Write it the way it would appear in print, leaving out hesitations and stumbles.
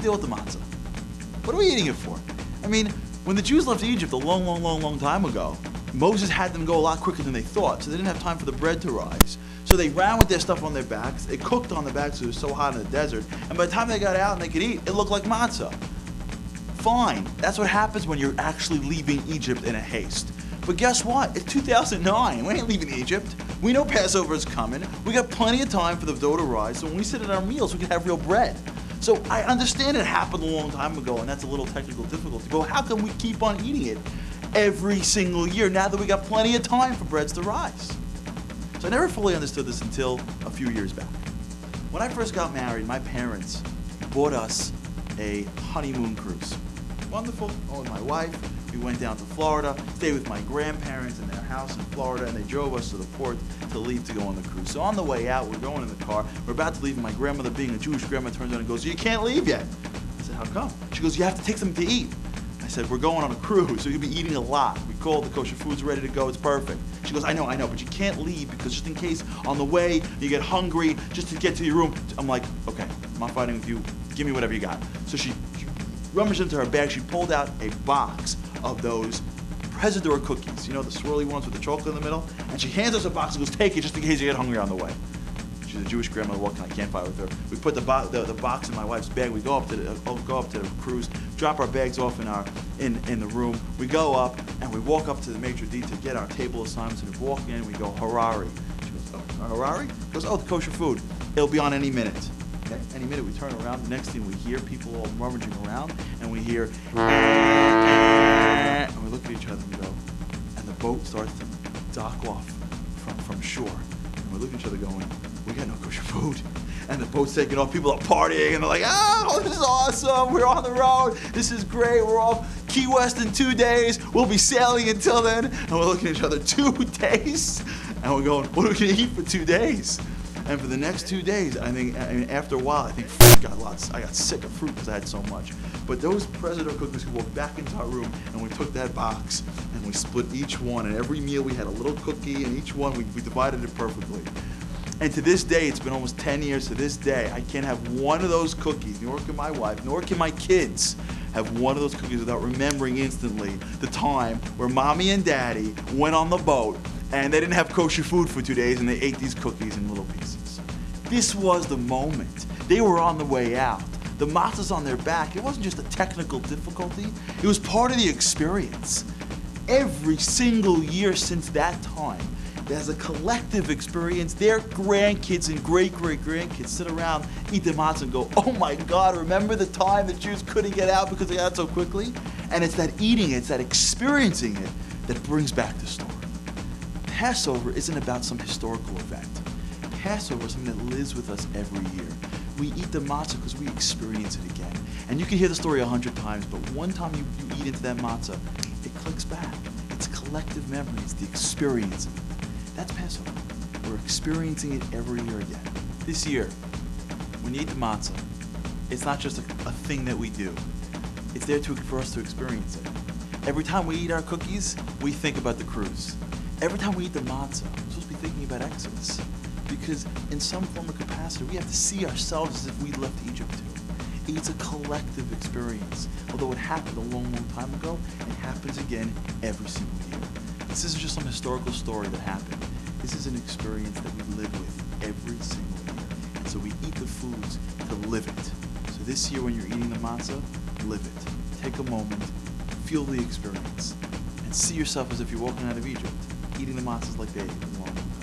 deal with the matzah? What are we eating it for? I mean, when the Jews left Egypt a long time ago, Moses had them go a lot quicker than they thought, so they didn't have time for the bread to rise. So they ran with their stuff on their backs. They cooked on the backs because it was so hot in the desert. And by the time they got out and they could eat, it looked like matzah. Fine. That's what happens when you're actually leaving Egypt in a haste. But guess what? It's 2009. We ain't leaving Egypt. We know Passover is coming. We got plenty of time for the dough to rise. So when we sit at our meals, we can have real bread. So I understand it happened a long time ago, and that's a little technical difficulty. But how can we keep on eating it every single year now that we got plenty of time for breads to rise? So I never fully understood this until a few years back. When I first got married, my parents bought us a honeymoon cruise. Wonderful. Oh, and my wife. We went down to Florida, stayed with my grandparents in their house in Florida, and they drove us to the port to leave to go on the cruise. So on the way out, we're going in the car. We're about to leave, and my grandmother, being a Jewish grandma, turns around and goes, "You can't leave yet." I said, "How come?" She goes, "You have to take something to eat." I said, "We're going on a cruise, so you'll be eating a lot. We called, the kosher food's ready to go, it's perfect." She goes, I know, but you can't leave because just in case on the way you get hungry just to get to your room." I'm like, "Okay, I'm not fighting with you. Give me whatever you got." So she rummaged into her bag. She pulled out a box of those Presidor cookies, you know, the swirly ones with the chocolate in the middle, and she hands us a box and goes, "Take it just in case you get hungry on the way." She's a Jewish grandmother. What can I can't fight with her? We put the box in my wife's bag. We go up to the cruise, drop our bags off in the room. We go up and we walk up to the maitre d' to get our table assignments. And we walk in. We go, "Harari." She goes, "Oh, Harari?" She goes, "Oh, the kosher food. It'll be on any minute." Okay. Any minute we turn around. The next thing we hear people all rummaging around, and we hear, and we look at each other and we go, and the boat starts to dock off from shore, and we look at each other going, "We got no kosher food." And the boat's taking off, people are partying, and they're like, "Oh, this is awesome, we're on the road, this is great, we're off Key West in 2 days, we'll be sailing until then." And we're looking at each other, 2 days? And we're going, what are we gonna eat for 2 days? And for the next 2 days, I mean, after a while, I think fruit got lots. I got sick of fruit because I had so much. But those Presidor cookies, we walked back into our room and we took that box and we split each one. And every meal we had a little cookie, and each one we divided it perfectly. And to this day, it's been almost 10 years to this day, I can't have one of those cookies, nor can my wife, nor can my kids have one of those cookies without remembering instantly the time where mommy and daddy went on the boat and they didn't have kosher food for 2 days and they ate these cookies in little pieces. This was the moment. They were on the way out. The matzah's on their back. It wasn't just a technical difficulty. It was part of the experience. Every single year since that time, there's a collective experience. Their grandkids and great-great-grandkids sit around, eat the matzah and go, "Oh my God, remember the time the Jews couldn't get out because they got out so quickly?" And it's that eating, it's that experiencing it that brings back the story. Passover isn't about some historical event. Passover is something that lives with us every year. We eat the matzah because we experience it again. And you can hear the story 100 times, but one time you eat into that matzah, it clicks back. It's collective memory. It's the experience of it. That's Passover. We're experiencing it every year again. This year, when you eat the matzah, it's not just a thing that we do. It's there for us to experience it. Every time we eat our cookies, we think about the cruise. Every time we eat the matzah, we're supposed to be thinking about Exodus. Because in some form or capacity, we have to see ourselves as if we left Egypt too. It's a collective experience. Although it happened a long time ago, it happens again every single year. This isn't just some historical story that happened. This is an experience that we live with every single year. And so we eat the foods to live it. So this year when you're eating the matzah, live it. Take a moment, feel the experience, and see yourself as if you're walking out of Egypt, eating the matzahs like they ate a long time.